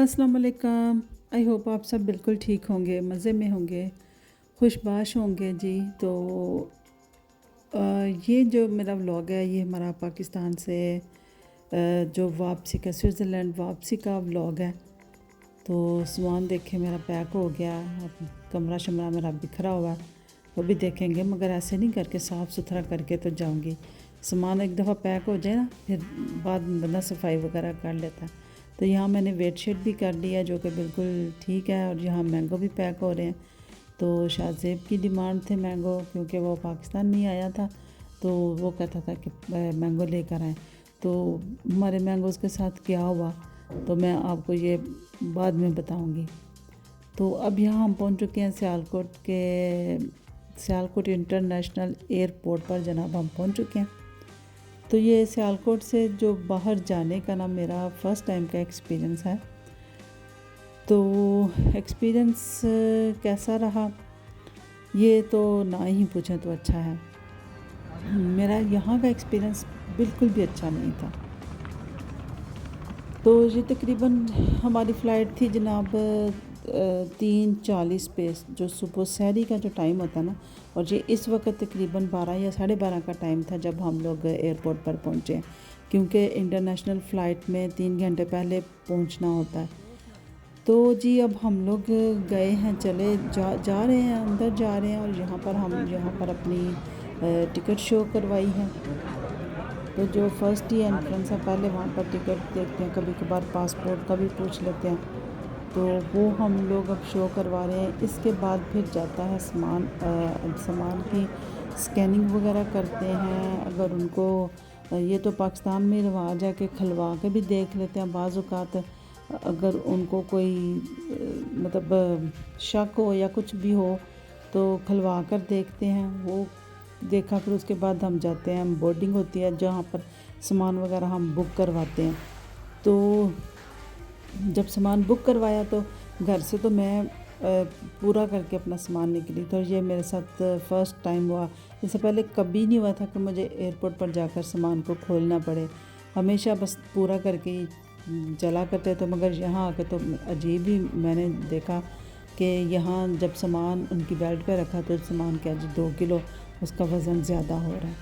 अस्सलाम वालेकुम। I hope आप सब बिल्कुल ठीक होंगे, मज़े में होंगे, खुशबाश होंगे जी। तो ये जो मेरा व्लॉग है ये हमारा पाकिस्तान से जो वापसी का स्विट्ज़रलैंड वापसी का व्लॉग है। तो सामान देखे मेरा पैक हो गया, अब कमरा शमरा मेरा बिखरा हुआ है, वो भी देखेंगे, मगर ऐसे नहीं करके साफ़ सुथरा करके तो जाऊंगी। सामान एक दफ़ा पैक हो जाए ना, फिर बाद में बंदा सफाई वगैरह कर लेता है। तो यहाँ मैंने वेट शीट भी कर लिया जो कि बिल्कुल ठीक है, और यहाँ मैंगो भी पैक हो रहे हैं। तो शाहज़ेब की डिमांड थे मैंगो, क्योंकि वो पाकिस्तान नहीं आया था, तो वो कहता था कि मैंगो लेकर आएँ। तो हमारे मैंगोज़ के साथ क्या हुआ तो मैं आपको ये बाद में बताऊंगी। तो अब यहाँ हम पहुँच चुके हैं सियालकोट इंटरनेशनल एयरपोर्ट पर जनाब, हम पहुँच चुके हैं। तो ये सियालकोट से जो बाहर जाने का ना मेरा फ़र्स्ट टाइम का एक्सपीरियंस है। तो एक्सपीरियंस कैसा रहा ये तो ना ही पूछें तो अच्छा है। मेरा यहाँ का एक्सपीरियंस बिल्कुल भी अच्छा नहीं था। तो ये तकरीबन हमारी फ़्लाइट थी जनाब 3:40 पे, जो सुबह सहरी का जो टाइम होता है ना, और ये इस वक्त तकरीबन 12 या 12:30 का टाइम था जब हम लोग एयरपोर्ट पर पहुँचे, क्योंकि इंटरनेशनल फ़्लाइट में 3 घंटे पहले पहुँचना होता है। तो जी अब हम लोग गए हैं, चले जा रहे हैं, अंदर जा रहे हैं, और यहाँ पर अपनी टिकट शो करवाई है। तो जो फर्स्ट ही एंट्रेंस है, पहले वहाँ पर टिकट देखते हैं, कभी कभार पासपोर्ट का भी पूछ लेते हैं, तो वो हम लोग अब शो करवा रहे हैं। इसके बाद फिर जाता है सामान की स्कैनिंग वगैरह करते हैं। अगर उनको ये तो पाकिस्तान में रिवाज है कि खलवा के भी देख लेते हैं, बाज़ औक़ात अगर उनको कोई मतलब शक हो या कुछ भी हो तो खलवा कर देखते हैं। वो देखा, फिर उसके बाद हम जाते हैं, हम बोर्डिंग होती है जहाँ पर सामान वगैरह हम बुक करवाते हैं। तो जब सामान बुक करवाया तो घर से तो मैं पूरा करके अपना सामान निकली। तो ये मेरे साथ फ़र्स्ट टाइम हुआ, इससे पहले कभी नहीं हुआ था कि मुझे एयरपोर्ट पर जाकर सामान को खोलना पड़े, हमेशा बस पूरा करके ही चला करते। तो मगर यहाँ आकर तो अजीब ही मैंने देखा कि यहाँ जब सामान उनकी बेल्ट पे रखा तो सामान क्या जी 2 किलो उसका वज़न ज़्यादा हो रहा है।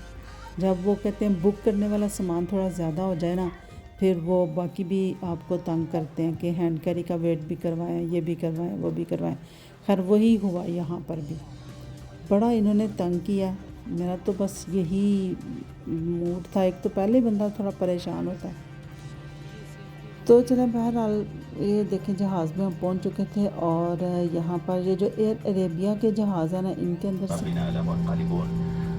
जब वो कहते हैं बुक करने वाला सामान थोड़ा ज़्यादा हो जाए ना, फिर वो बाकी भी आपको तंग करते हैं कि हैंड कैरी का वेट भी करवाएं, ये भी करवाएं, वो भी करवाएं। खैर वही हुआ यहाँ पर भी, बड़ा इन्होंने तंग किया। मेरा तो बस यही मूड था, एक तो पहले बंदा थोड़ा परेशान होता है। तो चलें, बहरहाल ये देखें जहाज़ में हम पहुँच चुके थे, और यहाँ पर ये जो एयर अरेबिया के जहाज़ है ना, इनके अंदर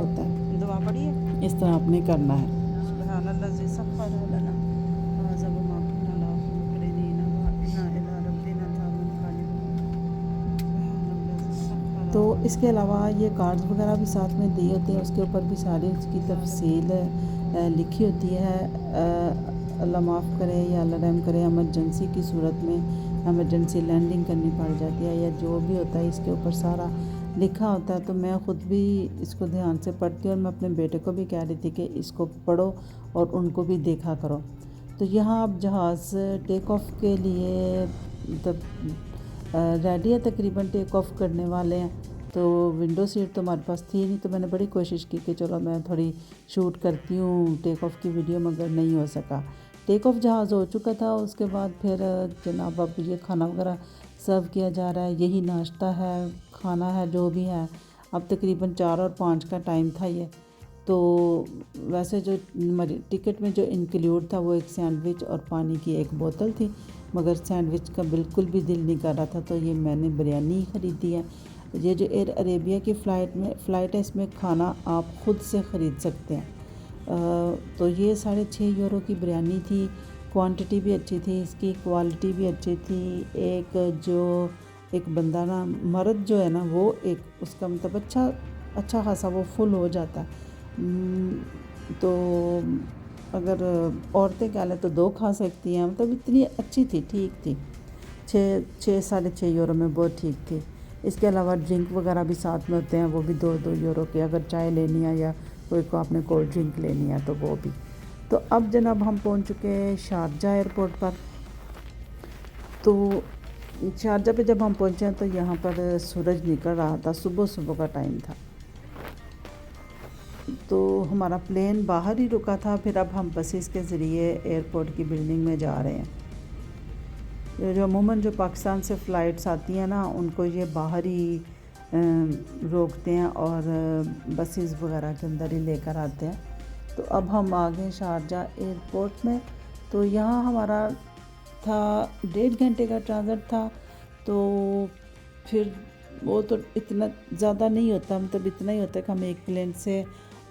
होता है, दुआ पढ़िए। इस तरह आपने करना है। सुब्हानल्लाज़ी सख़्ख़र लना हाज़ा वमा कुन्ना लहू मुक़रिनीन व इन्ना इला रब्बिना लमुनक़लिबून। तो इसके अलावा ये कार्ड्स वगैरह भी साथ में दिए होते हैं, उसके ऊपर भी सारी उसकी तफसील लिखी होती है। अल्लाह माफ़ करे या अल्लाह रहम करे, एमरजेंसी की सूरत में एमरजेंसी लैंडिंग करनी पड़ जाती है या जो भी होता है, इसके ऊपर सारा लिखा होता है। तो मैं ख़ुद भी इसको ध्यान से पढ़ती हूँ, और मैं अपने बेटे को भी कह रही थी कि इसको पढ़ो और उनको भी देखा करो। तो यहाँ अब जहाज़ टेक ऑफ़ के लिए मतलब रेडी है, तकरीबन टेक ऑफ़ करने वाले हैं। तो विंडो सीट तो हमारे पास थी नहीं, तो मैंने बड़ी कोशिश की कि चलो मैं थोड़ी शूट करती हूँ टेक ऑफ़ की वीडियो, मगर नहीं हो सका। टेक ऑफ़ जहाज़ हो चुका था, उसके बाद फिर जनाब अब ये खाना वगैरह सर्व किया जा रहा है। यही नाश्ता है, खाना है, जो भी है। अब तकरीबन 4 और 5 का टाइम था ये। तो वैसे जो टिकट में जो इंक्लूड था वो एक सैंडविच और पानी की एक बोतल थी, मगर सैंडविच का बिल्कुल भी दिल नहीं कर रहा था, तो ये मैंने बिरयानी ख़रीदी है। ये जो एयर अरेबिया की फ़्लाइट है, इसमें खाना आप ख़ुद से ख़रीद सकते हैं। तो ये 6.5 यूरो की बिरयानी थी। क्वांटिटी भी अच्छी थी, इसकी क्वालिटी भी अच्छी थी। एक बंदा ना, मर्द जो है ना, वो एक उसका मतलब अच्छा खासा वो फुल हो जाता है। तो अगर औरतें खा लें तो 2 खा सकती हैं, मतलब इतनी अच्छी थी, ठीक थी। 6-6.5 यूरो में बहुत ठीक थी। इसके अलावा ड्रिंक वगैरह भी साथ में होते हैं, वो भी 2-2 यूरो के, अगर चाय लेनी है या कोई को आपने कोल्ड ड्रिंक लेनी है तो वो भी। तो अब जनाब हम पहुंच चुके हैं शारजा एयरपोर्ट पर। तो शारजा पे जब हम पहुंचे तो यहाँ पर सूरज निकल रहा था, सुबह सुबह का टाइम था। तो हमारा प्लेन बाहर ही रुका था, फिर अब हम बसेस के ज़रिए एयरपोर्ट की बिल्डिंग में जा रहे हैं। जो अमूमन जो पाकिस्तान से फ़्लाइट्स आती हैं ना, उनको ये बाहर ही रोकते हैं और बसेस वगैरह के अंदर ही लेकर आते हैं। तो अब हम आ गए शारजा एयरपोर्ट में। तो यहाँ हमारा था 1.5 घंटे का ट्रांज़िट था। तो फिर वो तो इतना ज़्यादा नहीं होता, मतलब इतना ही होता है कि हम एक प्लेन से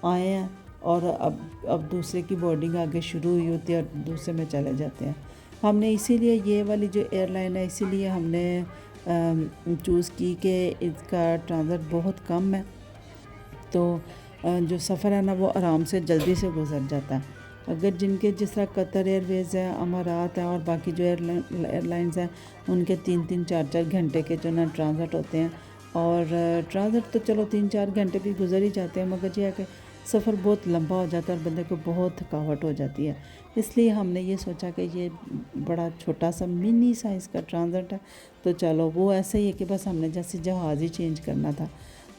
आए हैं और अब दूसरे की बोर्डिंग आगे शुरू हुई होती है और दूसरे में चले जाते हैं। हमने इसीलिए ये वाली जो एयरलाइन है, इसीलिए हमने चूज़ की कि इसका ट्रांज़िट बहुत कम है, तो जो सफ़र है ना वो आराम से जल्दी से गुजर जाता है। अगर जिनके जिस तरह कतर एयरवेज़ है, अमारात है और बाकी जो एयरलाइंस हैं, उनके 3-3 4-4 घंटे के जो ना ट्रांज़िट होते हैं। और ट्रांज़िट तो चलो 3-4 घंटे भी गुजर ही जाते हैं, मगर ये है कि सफ़र बहुत लंबा हो जाता है और बंदे को बहुत थकावट हो जाती है। इसलिए हमने ये सोचा कि ये बड़ा छोटा सा मिनी साइज़ का ट्रांज़िट है, तो चलो वो ऐसे ही है कि बस हमने जैसे जहाज़ ही चेंज करना था,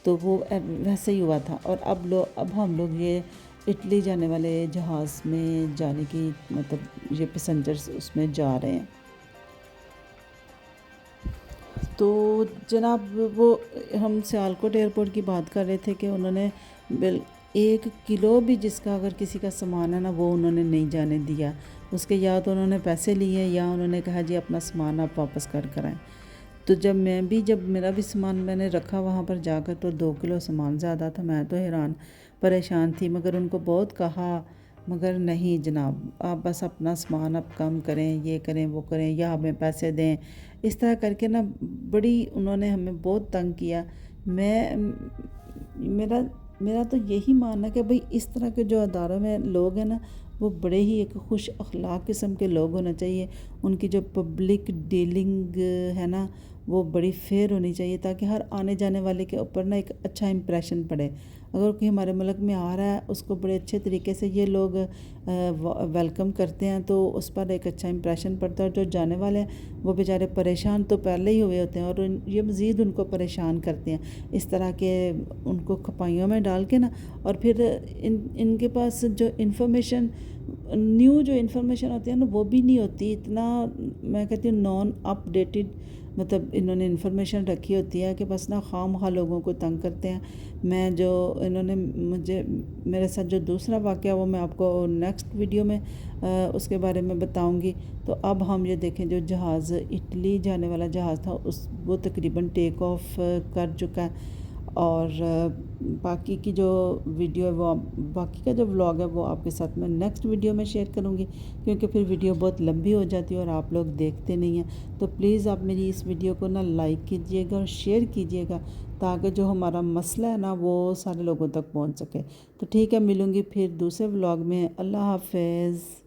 तो वो वैसे ही हुआ था। और अब हम लोग ये इटली जाने वाले जहाज़ में जाने की, मतलब ये पैसेंजर्स उसमें जा रहे हैं। तो जनाब वो हम सियालकोट एयरपोर्ट की बात कर रहे थे कि उन्होंने 1 किलो भी जिसका अगर किसी का सामान है ना, वो उन्होंने नहीं जाने दिया। उसके या तो उन्होंने पैसे लिए या उन्होंने कहा जी अपना सामान आप वापस कर आएँ। तो जब मेरा भी सामान मैंने रखा वहाँ पर जाकर, तो 2 किलो सामान ज़्यादा था। मैं तो हैरान परेशान थी, मगर उनको बहुत कहा, मगर नहीं जनाब, आप बस अपना सामान आप कम करें, ये करें वो करें या हमें पैसे दें। इस तरह करके ना बड़ी उन्होंने हमें बहुत तंग किया। मेरा तो यही मानना है कि भाई इस तरह के जो अदारों में लोग हैं ना, वो बड़े ही एक खुश अखलाक किस्म के लोग होने चाहिए। उनकी जो पब्लिक डीलिंग है ना, वो बड़ी फेयर होनी चाहिए, ताकि हर आने जाने वाले के ऊपर ना एक अच्छा इंप्रेशन पड़े। अगर कोई हमारे मुल्क में आ रहा है, उसको बड़े अच्छे तरीके से ये लोग वेलकम करते हैं, तो उस पर एक अच्छा इंप्रेशन पड़ता है। और जो जाने वाले हैं वो बेचारे परेशान तो पहले ही हुए होते हैं, और ये मज़ीद उनको परेशान करते हैं इस तरह के, उनको खपाइयों में डाल के ना। और फिर इनके पास जो इन्फॉर्मेशन, न्यू जो इन्फॉर्मेशन होती है ना, वो भी नहीं होती इतना, मैं कहती हूँ नॉन अपडेटेड, मतलब इन्होंने इन्फॉर्मेशन रखी होती है कि बस ना खामखा लोगों को तंग करते हैं। मैं जो इन्होंने मेरे साथ जो दूसरा वाक़या, वो मैं आपको नेक्स्ट वीडियो में उसके बारे में बताऊंगी। तो अब हम ये देखें, जो जहाज़ इटली जाने वाला जहाज़ था वो तकरीबन टेक ऑफ कर चुका है। और बाकी की जो वीडियो है वो बाकी का जो व्लॉग है वो आपके साथ मैं नेक्स्ट वीडियो में शेयर करूँगी, क्योंकि फिर वीडियो बहुत लंबी हो जाती है और आप लोग देखते नहीं हैं। तो प्लीज़ आप मेरी इस वीडियो को ना लाइक कीजिएगा और शेयर कीजिएगा, ताकि जो हमारा मसला है ना वो सारे लोगों तक पहुंच सके। तो ठीक है, मिलूँगी फिर दूसरे व्लॉग में। अल्लाह हाफ़िज़।